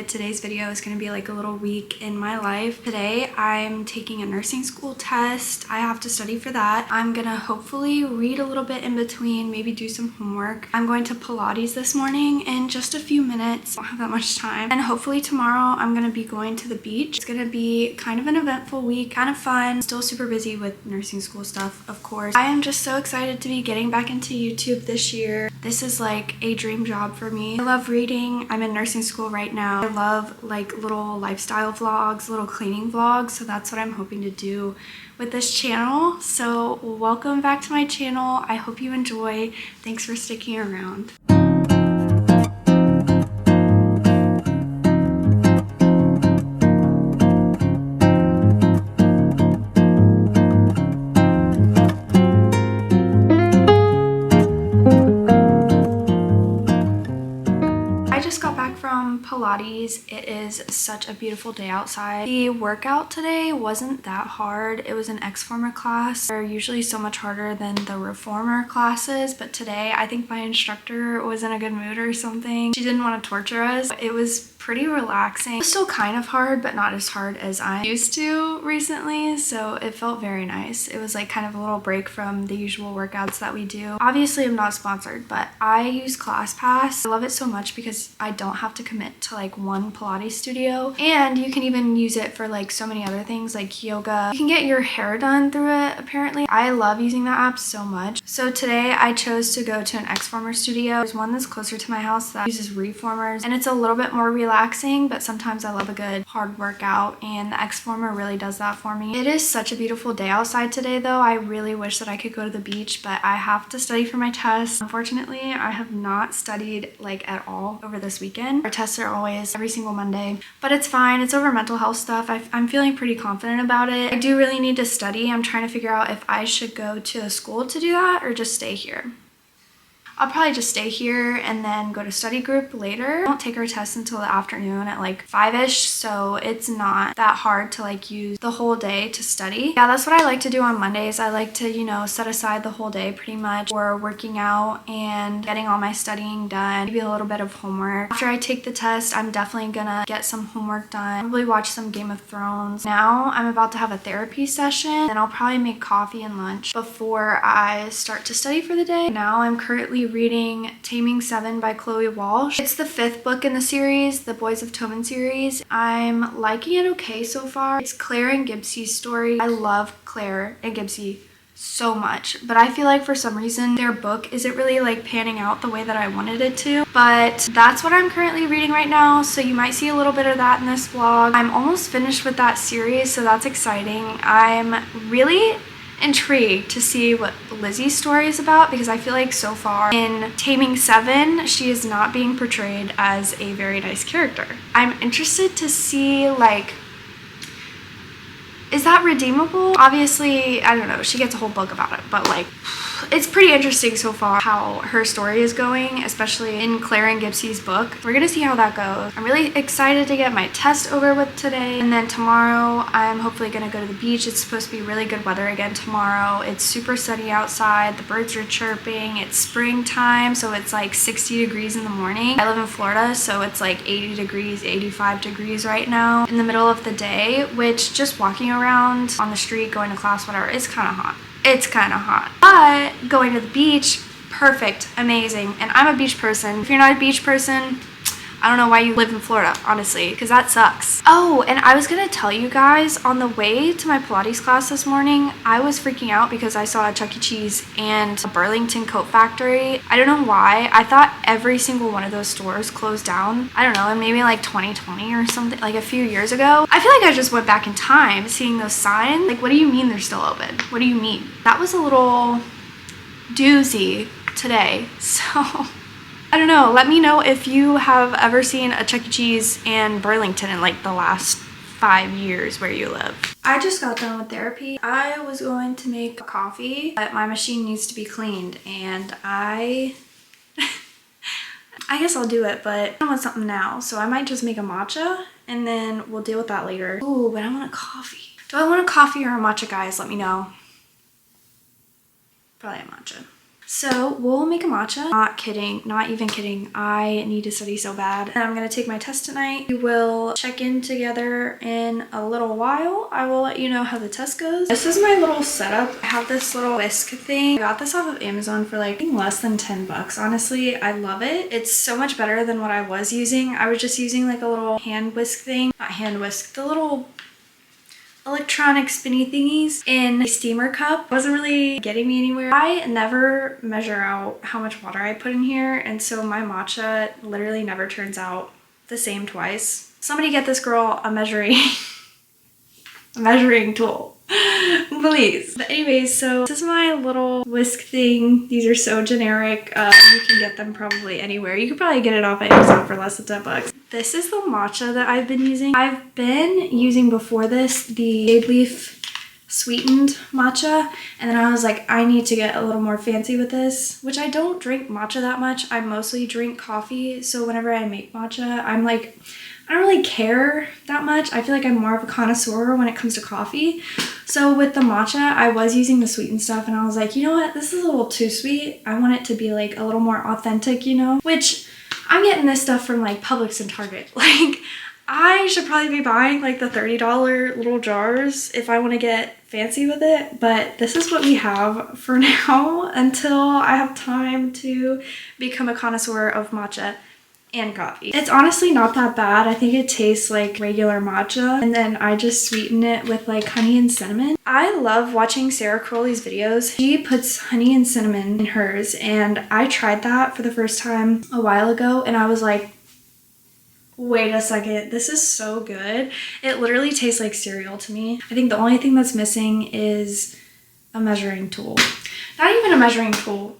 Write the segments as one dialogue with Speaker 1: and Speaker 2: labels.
Speaker 1: excited. Today's video is going to be like a little week in my life. Today I'm taking a nursing school test. I have to study for that. I'm gonna hopefully read a little bit in between, maybe do some homework. I'm going to Pilates this morning in just a few minutes. I don't have that much time. And hopefully tomorrow I'm gonna be going to the beach. It's gonna be kind of an eventful week, kind of fun. Still super busy with nursing school stuff, of course. I am just so excited to be getting back into YouTube this year. This is like a dream job for me. I love reading. I'm in nursing school right now. I love like little lifestyle vlogs, little cleaning vlogs. So that's what I'm hoping to do with this channel. So welcome back to my channel. I hope you enjoy. Thanks for sticking around. From Pilates. It is such a beautiful day outside. The workout today wasn't that hard. It was an X-Former class. They're usually so much harder than the Reformer classes, but today I think my instructor was in a good mood or something. She didn't want to torture us. It was pretty relaxing. It was still kind of hard, but not as hard as I'm used to recently, so it felt very nice. It was like kind of a little break from the usual workouts that we do. Obviously, I'm not sponsored, but I use ClassPass. I love it so much because I don't have to commit to like one Pilates studio, and you can even use it for like so many other things like yoga. You can get your hair done through it apparently. I love using that app so much. So today I chose to go to an X-Former studio. There's one that's closer to my house that uses reformers, and it's a little bit more relaxing, but sometimes I love a good hard workout, and the X-Former really does that for me. It is such a beautiful day outside today though. I really wish that I could go to the beach, but I have to study for my test. Unfortunately, I have not studied like at all over this weekend. Our tests are always every single Monday, but it's fine. It's over mental health stuff. I'm feeling pretty confident about it. I do really need to study. I'm trying to figure out if I should go to a school to do that or just stay here. I'll probably just stay here and then go to study group later. I don't take our tests until the afternoon at like 5-ish, so it's not that hard to like use the whole day to study. Yeah, that's what I like to do on Mondays. I like to, you know, set aside the whole day pretty much for working out and getting all my studying done, maybe a little bit of homework. After I take the test, I'm definitely gonna get some homework done, probably watch some Game of Thrones. Now I'm about to have a therapy session, and I'll probably make coffee and lunch before I start to study for the day. Now I'm currently reading Taming Seven by Chloe Walsh. It's the 5th book in the series, the Boys of Tommen series. I'm liking it okay so far. It's Claire and Gibbsie's story. I love Claire and Gibbsie so much, but I feel like for some reason their book isn't really like panning out the way that I wanted it to. But that's what I'm currently reading right now, so you might see a little bit of that in this vlog. I'm almost finished with that series, so that's exciting. I'm really intrigued to see what Lizzie's story is about, because I feel like so far in Taming Seven she is not being portrayed as a very nice character. I'm interested to see like, is that redeemable? Obviously, I don't know, she gets a whole book about it, but like it's pretty interesting so far how her story is going, especially in Claire and Gibbsie's book. We're gonna see how that goes. I'm really excited to get my test over with today, and then tomorrow I'm hopefully gonna go to the beach. It's supposed to be really good weather again tomorrow. It's super sunny outside, the birds are chirping, it's springtime, so it's like 60 degrees in the morning. I live in Florida, so it's like 80 degrees, 85 degrees right now in the middle of the day, which just walking around on the street, going to class, whatever, it's kind of hot. It's kind of hot, but going to the beach, perfect, amazing. And I'm a beach person. If you're not a beach person, I don't know why you live in Florida, honestly, because that sucks. Oh, and I was gonna tell you guys, on the way to my Pilates class this morning, I was freaking out because I saw a Chuck E. Cheese and a Burlington Coat Factory. I don't know why. I thought every single one of those stores closed down. I don't know, and maybe like 2020 or something, like a few years ago. I feel like I just went back in time seeing those signs. Like, what do you mean they're still open? What do you mean? That was a little doozy today, so I don't know. Let me know if you have ever seen a Chuck E. Cheese and Burlington in like the last 5 years where you live. I just got done with therapy. I was going to make coffee, but my machine needs to be cleaned, and I guess I'll do it, but I want something now, so I might just make a matcha and then we'll deal with that later. Ooh, but I want a coffee. Do I want a coffee or a matcha, guys? Let me know. Probably a matcha. So we'll make a matcha. Not kidding, not even kidding. I need to study so bad. And I'm gonna take my test tonight. We will check in together in a little while. I will let you know how the test goes. This is my little setup. I have this little whisk thing. I got this off of Amazon for like less than 10 bucks. Honestly, I love it. It's so much better than what I was using. I was just using like a little hand whisk thing. Not hand whisk, the little electronic spinny thingies in a steamer cup. Wasn't really getting me anywhere. I never measure out how much water I put in here, and so my matcha literally never turns out the same twice. Somebody get this girl a measuring a measuring tool, please. But anyways, so this is my little whisk thing. These are so generic. You can get them probably anywhere. You could probably get it off of Amazon for less than 10 bucks. This is the matcha that I've been using. I've been using before this the jade leaf sweetened matcha, and then I was like, I need to get a little more fancy with this, which I don't drink matcha that much. I mostly drink coffee, so whenever I make matcha, I'm like, I don't really care that much. I feel like I'm more of a connoisseur when it comes to coffee. So with the matcha, I was using the sweetened stuff, and I was like, you know what, this is a little too sweet. I want it to be like a little more authentic, you know, which I'm getting this stuff from like Publix and Target. Like, I should probably be buying like the $30 little jars if I want to get fancy with it, but this is what we have for now until I have time to become a connoisseur of matcha and coffee. It's honestly not that bad. I think it tastes like regular matcha, and then I just sweeten it with like honey and cinnamon. I love watching Sarah Crowley's videos. She puts honey and cinnamon in hers, and I tried that for the first time a while ago, and I was like, wait a second, this is so good. It literally tastes like cereal to me. I think the only thing that's missing is a measuring tool. Not even a measuring tool.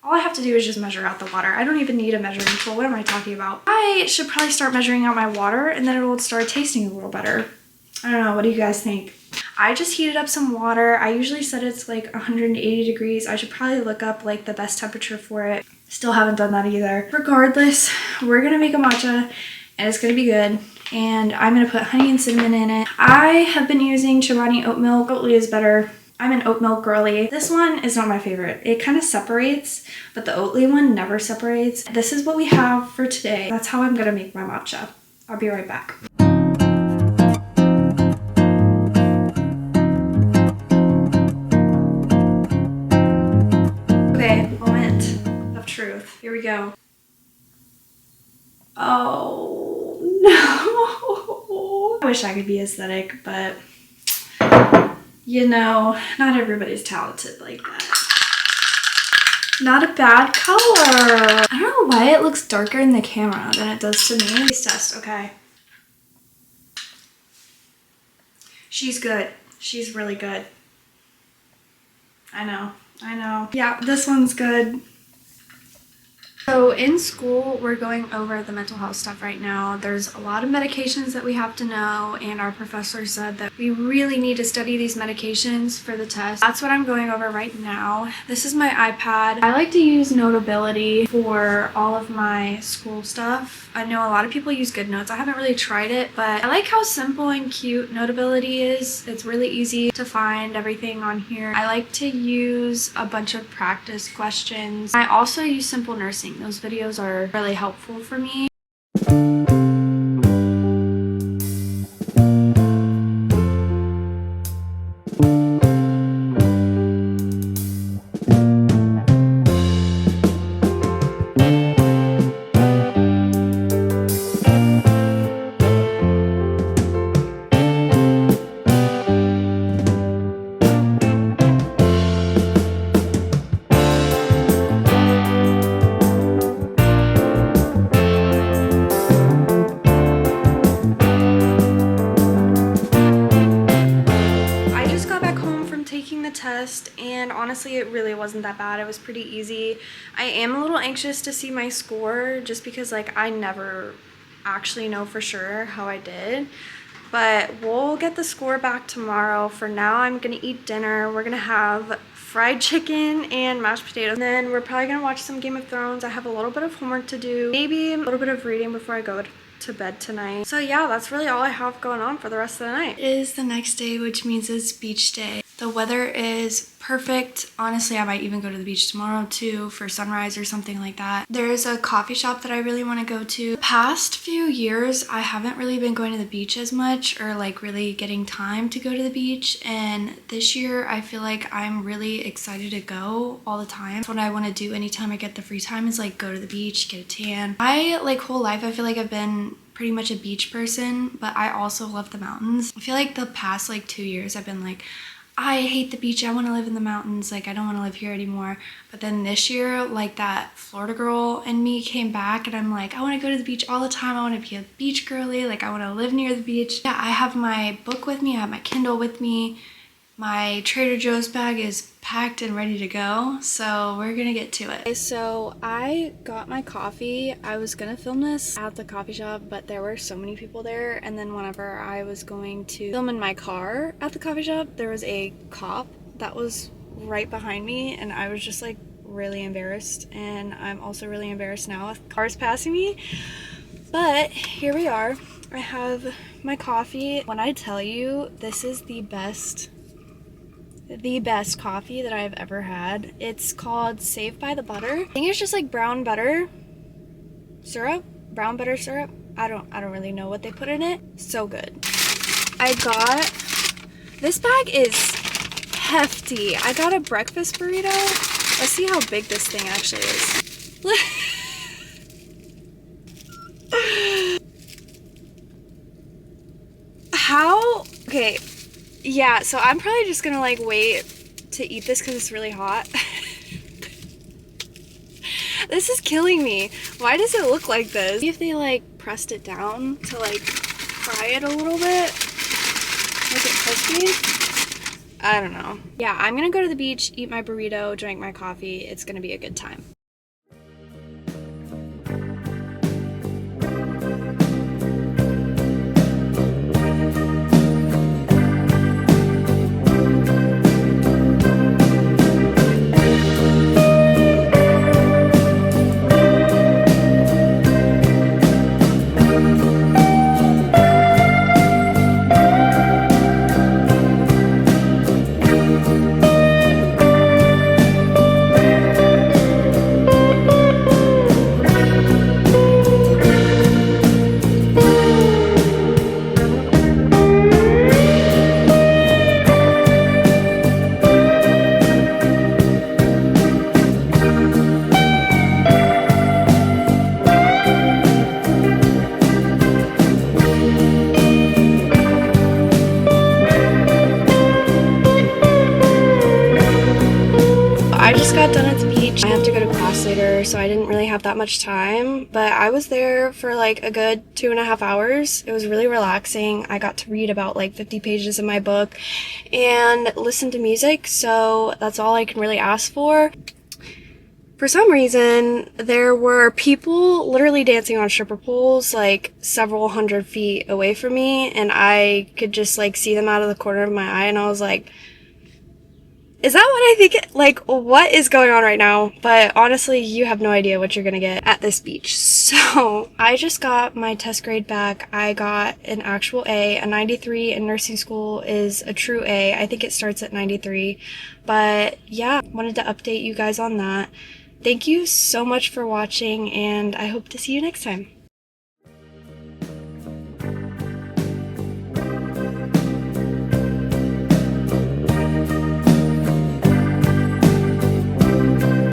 Speaker 1: All I have to do is just measure out the water. I don't even need a measuring tool. What am I talking about? I should probably start measuring out my water, and then it will start tasting a little better. I don't know. What do you guys think? I just heated up some water. I usually set it to like 180 degrees. I should probably look up like the best temperature for it. Still haven't done that either. Regardless, we're gonna make a matcha, and it's gonna be good. And I'm gonna put honey and cinnamon in it. I have been using Chobani oat milk. Oatly is better. I'm an oat milk girly. This one is not my favorite. It kind of separates, but the Oatly one never separates. This is what we have for today. That's how I'm gonna make my matcha. I'll be right back. Okay, moment of truth. Here we go. Oh no. I wish I could be aesthetic, but you know, not everybody's talented like that. Not a bad color. I don't know why it looks darker in the camera than it does to me. Taste test, okay. She's good. She's really good. I know. Yeah, this one's good. So in school, we're going over the mental health stuff right now. There's a lot of medications that we have to know, and our professor said that we really need to study these medications for the test. That's what I'm going over right now. This is my iPad. I like to use Notability for all of my school stuff. I know a lot of people use GoodNotes. I haven't really tried it, but I like how simple and cute Notability is. It's really easy to find everything on here. I like to use a bunch of practice questions. I also use Simple Nursing. Those videos are really helpful for me. Test, and honestly it really wasn't that bad. It was pretty easy. I am a little anxious to see my score just because like I never actually know for sure how I did, but we'll get the score back tomorrow. For now, I'm gonna eat dinner. We're gonna have fried chicken and mashed potatoes, and then we're probably gonna watch some Game of Thrones. I have a little bit of homework to do, maybe a little bit of reading before I go to bed tonight. So yeah, that's really all I have going on for the rest of the night. It is the next day, which means it's beach day. The weather is perfect. Honestly, I might even go to the beach tomorrow too for sunrise or something like that. There's a coffee shop that I really want to go to. The past few years, I haven't really been going to the beach as much or like really getting time to go to the beach. And this year, I feel like I'm really excited to go all the time. That's what I want to do anytime I get the free time is like go to the beach, get a tan. I like whole life, I feel like I've been pretty much a beach person, but I also love the mountains. I feel like the past like 2 years, I've been like, I hate the beach, I want to live in the mountains, like I don't want to live here anymore. But then this year, like that Florida girl in me came back and I'm like, I want to go to the beach all the time, I want to be a beach girly, like I want to live near the beach. Yeah, I have my book with me, I have my Kindle with me, my Trader Joe's bag is packed and ready to go, so we're gonna get to it. Okay, so I got my coffee. I was gonna film this at the coffee shop, but there were so many people there, and then whenever I was going to film in my car at the coffee shop, there was a cop that was right behind me, and I was just like really embarrassed, and I'm also really embarrassed now with cars passing me. But here we are. I have my coffee. When I tell you this is the best coffee that I've ever had. It's called Saved by the Butter. I think it's just like brown butter syrup. I don't really know what they put in it. So good. This bag is hefty. I got a breakfast burrito. Let's see how big this thing actually is. Okay. Yeah, so I'm probably just gonna like wait to eat this because it's really hot. This is killing me. Why does it look like this? Maybe if they like pressed it down to like fry it a little bit, make it crispy. I don't know. Yeah, I'm gonna go to the beach, eat my burrito, drink my coffee. It's gonna be a good time. I just got done at the beach. I have to go to class later, so I didn't really have that much time, but I was there for like a good 2.5 hours. It was really relaxing. I got to read about like 50 pages of my book and listen to music, so that's all I can really ask for. For some reason, there were people literally dancing on stripper poles like several hundred feet away from me, and I could just like see them out of the corner of my eye, and I was like, is that what I think? Like, what is going on right now? But honestly, you have no idea what you're gonna get at this beach. So I just got my test grade back. I got an actual A. A 93 in nursing school is a true A. I think it starts at 93. But yeah, wanted to update you guys on that. Thank you so much for watching, and I hope to see you next time.